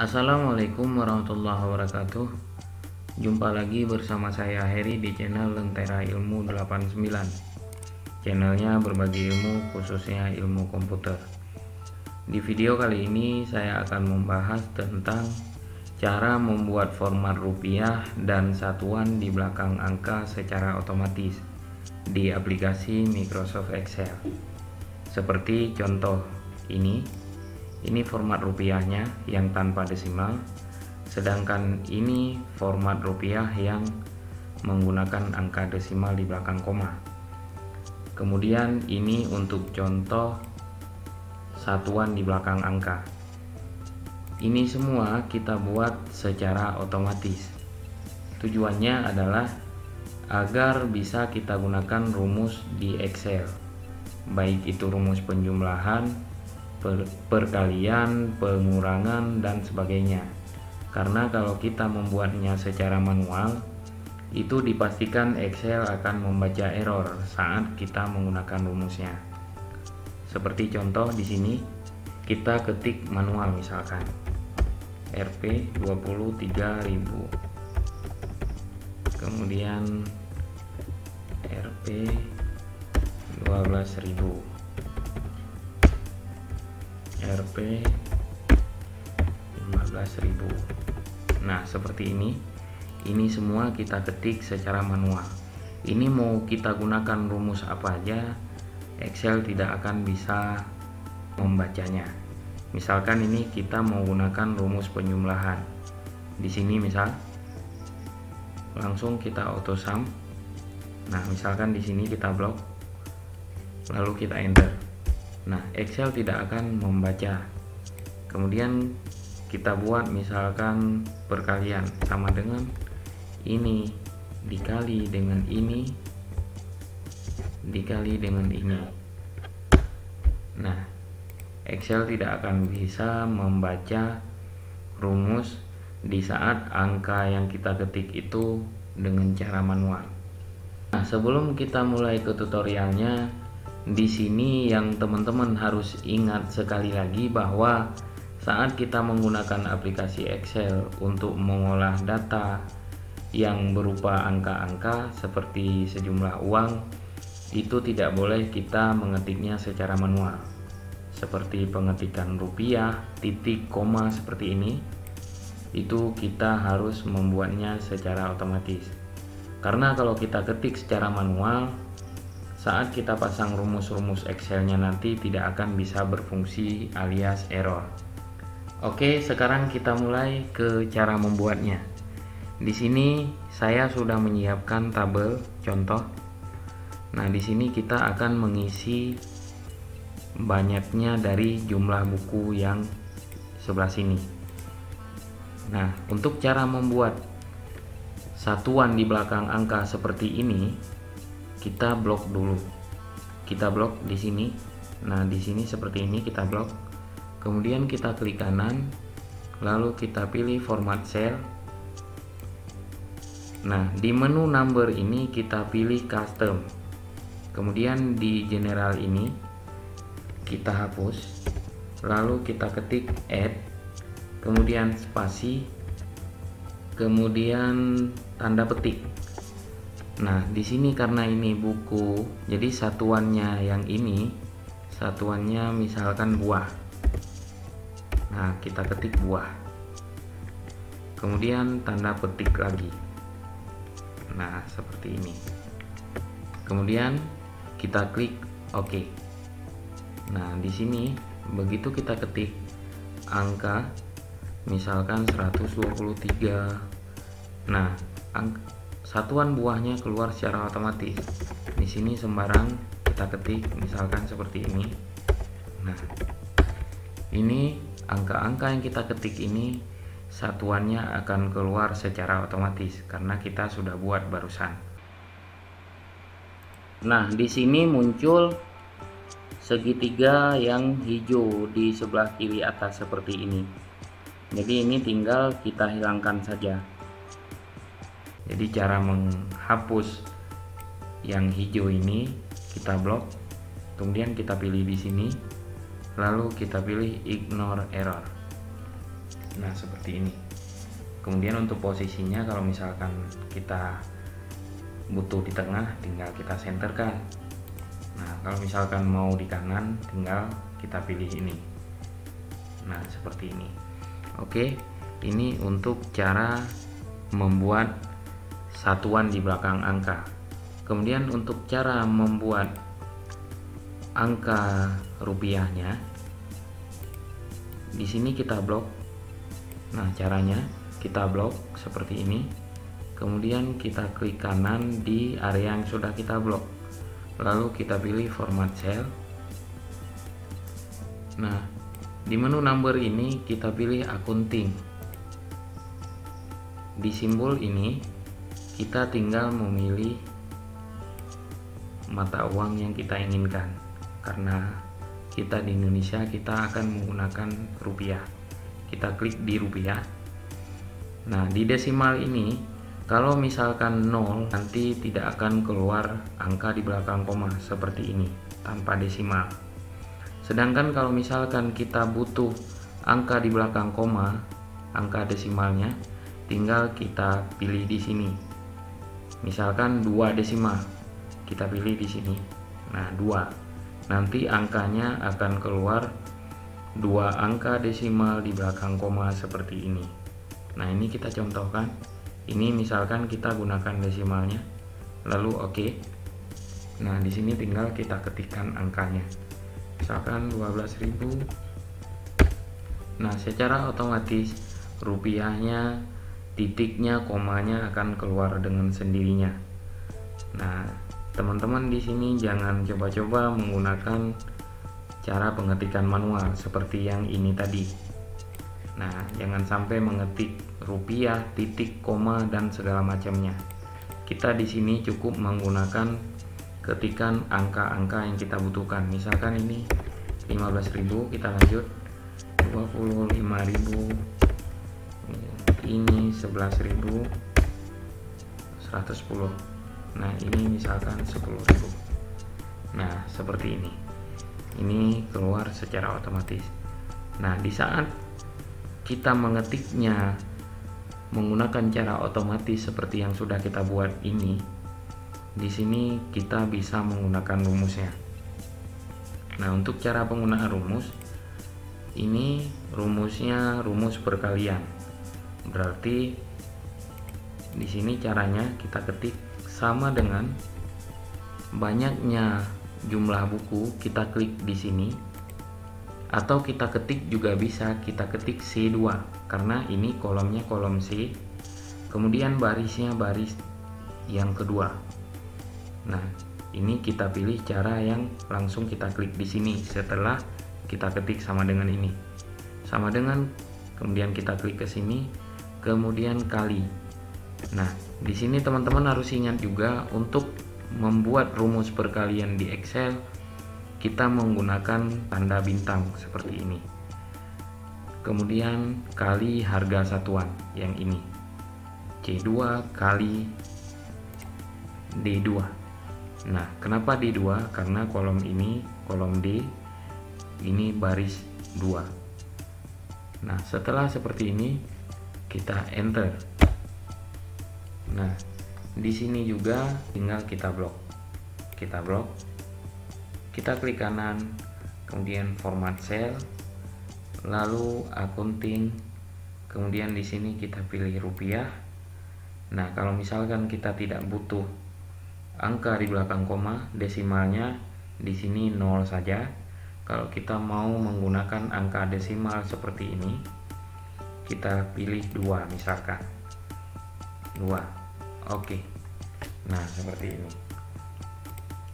Assalamualaikum warahmatullahi wabarakatuh. Jumpa lagi bersama saya Heri di channel Lentera Ilmu 89. Channelnya berbagi ilmu, khususnya ilmu komputer. Di video kali ini saya akan membahas tentang cara membuat format rupiah dan satuan di belakang angka secara otomatis di aplikasi Microsoft Excel. Seperti contoh ini format rupiahnya yang tanpa desimal, sedangkan ini format rupiah yang menggunakan angka desimal di belakang koma. Kemudian ini untuk contoh satuan di belakang angka. Ini semua kita buat secara otomatis. Tujuannya adalah agar bisa kita gunakan rumus di Excel, baik itu rumus penjumlahan, perkalian, pengurangan, dan sebagainya. Karena kalau kita membuatnya secara manual, itu dipastikan Excel akan membaca error saat kita menggunakan rumusnya. Seperti contoh di sini, kita ketik manual misalkan Rp 23.000, kemudian Rp 12.000, Rp 15.000. Nah, seperti ini. Ini semua kita ketik secara manual. Ini mau kita gunakan rumus apa aja, Excel tidak akan bisa membacanya. Misalkan ini kita mau gunakan rumus penjumlahan. Di sini misal langsung kita auto sum. Nah, misalkan di sini kita blok, lalu kita enter. Nah, Excel tidak akan membaca. Kemudian kita buat misalkan perkalian sama dengan ini dikali dengan ini dikali dengan ini. Nah, Excel tidak akan bisa membaca rumus di saat angka yang kita ketik itu dengan cara manual. Nah, sebelum kita mulai ke tutorialnya, di sini yang teman-teman harus ingat sekali lagi bahwa saat kita menggunakan aplikasi Excel untuk mengolah data yang berupa angka-angka seperti sejumlah uang, itu tidak boleh kita mengetiknya secara manual. Seperti pengetikan rupiah, titik, koma seperti ini, itu kita harus membuatnya secara otomatis. Karena kalau kita ketik secara manual, saat kita pasang rumus-rumus Excelnya nanti tidak akan bisa berfungsi alias error. Oke, sekarang kita mulai ke cara membuatnya. Di sini saya sudah menyiapkan tabel contoh. Nah, di sini kita akan mengisi banyaknya dari jumlah buku yang sebelah sini. Nah, untuk cara membuat satuan di belakang angka seperti ini, kita blok dulu. Kita blok di sini. Nah, di sini seperti ini kita blok. Kemudian kita klik kanan, lalu kita pilih format cell. Nah, di menu number ini kita pilih custom. Kemudian di general ini kita hapus. Lalu kita ketik add, kemudian spasi, kemudian tanda petik. Nah, di sini karena ini buku, jadi satuannya yang ini, satuannya misalkan buah. Nah, kita ketik buah. Kemudian tanda petik lagi. Nah, seperti ini. Kemudian kita klik OK. Nah, di sini begitu kita ketik angka misalkan 123. Nah, satuan buahnya keluar secara otomatis. Di sini sembarang kita ketik misalkan seperti ini. Nah, ini angka-angka yang kita ketik ini satuannya akan keluar secara otomatis karena kita sudah buat barusan. Nah, di sini muncul segitiga yang hijau di sebelah kiri atas seperti ini. Jadi ini tinggal kita hilangkan saja. Jadi cara menghapus yang hijau ini, kita blok, kemudian kita pilih di sini, lalu kita pilih ignore error. Nah, seperti ini. Kemudian untuk posisinya, kalau misalkan kita butuh di tengah, tinggal kita senterkan. Nah, kalau misalkan mau di kanan, tinggal kita pilih ini. Nah, seperti ini. Oke, ini untuk cara membuat satuan di belakang angka. Kemudian untuk cara membuat angka rupiahnya, di sini kita blok. Nah, caranya kita blok seperti ini. Kemudian kita klik kanan di area yang sudah kita blok. Lalu kita pilih format cell. Nah, di menu number ini kita pilih accounting. Di simbol ini kita tinggal memilih mata uang yang kita inginkan. Karena kita di Indonesia, kita akan menggunakan rupiah. Kita klik di rupiah. Nah, di desimal ini, kalau misalkan 0, nanti tidak akan keluar angka di belakang koma seperti ini, tanpa desimal. Sedangkan kalau misalkan kita butuh angka di belakang koma, angka desimalnya, tinggal kita pilih di sini. Misalkan 2 desimal, kita pilih di sini. Nah, 2. Nanti angkanya akan keluar 2 angka desimal di belakang koma seperti ini. Nah, ini kita contohkan. Ini misalkan kita gunakan desimalnya, lalu oke. Nah, di sini tinggal kita ketikkan angkanya. Misalkan 12.000. Nah, secara otomatis rupiahnya, titiknya, komanya akan keluar dengan sendirinya. Nah, teman-teman di sini jangan coba-coba menggunakan cara pengetikan manual seperti yang ini tadi. Nah, jangan sampai mengetik rupiah, titik, koma, dan segala macamnya. Kita di sini cukup menggunakan ketikan angka-angka yang kita butuhkan. Misalkan ini 15.000, kita lanjut 25.000. Ini 11.110. Nah, ini misalkan 10.000. Nah, seperti ini. Ini keluar secara otomatis. Nah, di saat kita mengetiknya menggunakan cara otomatis seperti yang sudah kita buat ini, di sini kita bisa menggunakan rumusnya. Nah, untuk cara penggunaan rumus, ini rumusnya rumus perkalian. Berarti di sini caranya kita ketik sama dengan banyaknya jumlah buku, kita klik di sini, atau kita ketik juga bisa, kita ketik C2 karena ini kolomnya kolom C, kemudian barisnya baris yang kedua. Nah, ini kita pilih cara yang langsung kita klik di sini setelah kita ketik sama dengan ini, sama dengan, kemudian kita klik ke sini, kemudian kali. Nah, di sini teman-teman harus ingat juga untuk membuat rumus perkalian di Excel, kita menggunakan tanda bintang seperti ini. Kemudian kali harga satuan yang ini, C2 kali D2. Nah, kenapa D2? Karena kolom ini kolom D, ini baris 2. Nah, setelah seperti ini kita enter. Nah, di sini juga tinggal kita blok. Kita blok. Kita klik kanan, kemudian format cell, lalu accounting, kemudian di sini kita pilih rupiah. Nah, kalau misalkan kita tidak butuh angka di belakang koma, desimalnya di sini 0 saja. Kalau kita mau menggunakan angka desimal seperti ini, kita pilih 2 misalkan 2. Oke. Nah, seperti ini.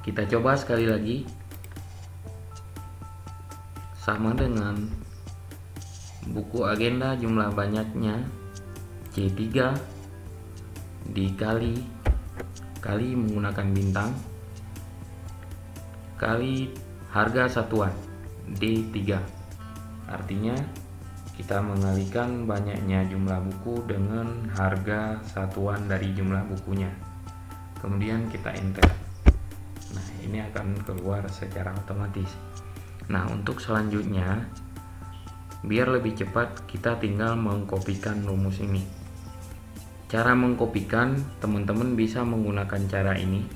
Kita coba sekali lagi. Sama dengan buku agenda jumlah banyaknya C3 dikali menggunakan bintang kali harga satuan D3. Artinya kita mengalikan banyaknya jumlah buku dengan harga satuan dari jumlah bukunya. Kemudian kita enter. Nah, ini akan keluar secara otomatis. Nah, untuk selanjutnya Biar lebih cepat, kita tinggal mengkopikan rumus ini. Cara mengkopikan, teman-teman bisa menggunakan cara ini.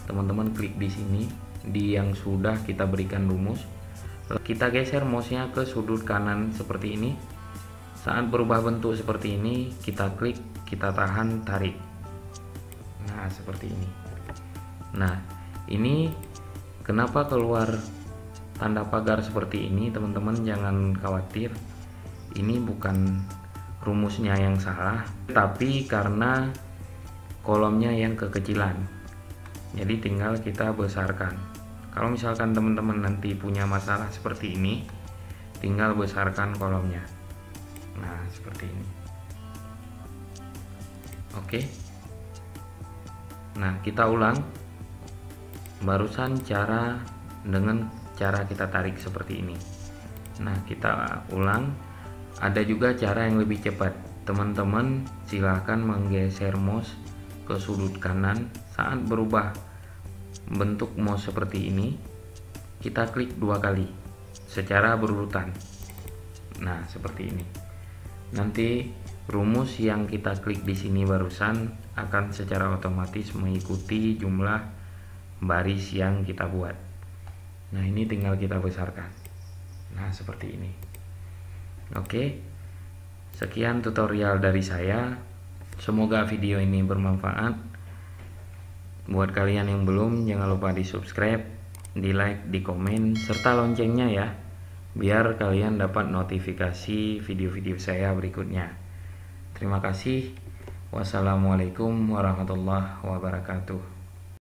Teman-teman klik di sini, di yang sudah kita berikan rumus. Kita geser mouse-nya ke sudut kanan seperti ini. Saat berubah bentuk seperti ini, kita klik, kita tahan, tarik. Nah, seperti ini. Nah, ini kenapa keluar tanda pagar seperti ini, teman-teman jangan khawatir. Ini bukan rumusnya yang salah, tapi karena kolomnya yang kekecilan. Jadi tinggal kita besarkan. Kalau misalkan teman-teman nanti punya masalah seperti ini, tinggal besarkan kolomnya. Nah, seperti ini. Oke. Nah, kita ulang. Barusan dengan cara kita tarik seperti ini. Nah, kita ulang. Ada juga cara yang lebih cepat. Teman-teman silahkan menggeser mouse ke sudut kanan. Saat berubah bentuk mouse seperti ini, kita klik 2 kali secara berurutan. Nah, seperti ini. Nanti rumus yang kita klik di sini barusan akan secara otomatis mengikuti jumlah baris yang kita buat. Nah, ini tinggal kita besarkan. Nah, seperti ini. Oke, sekian tutorial dari saya. Semoga video ini bermanfaat. Buat kalian yang belum, jangan lupa di subscribe, di like, di komen, serta loncengnya ya, biar kalian dapat notifikasi video-video saya berikutnya. Terima kasih. Wassalamualaikum warahmatullahi wabarakatuh.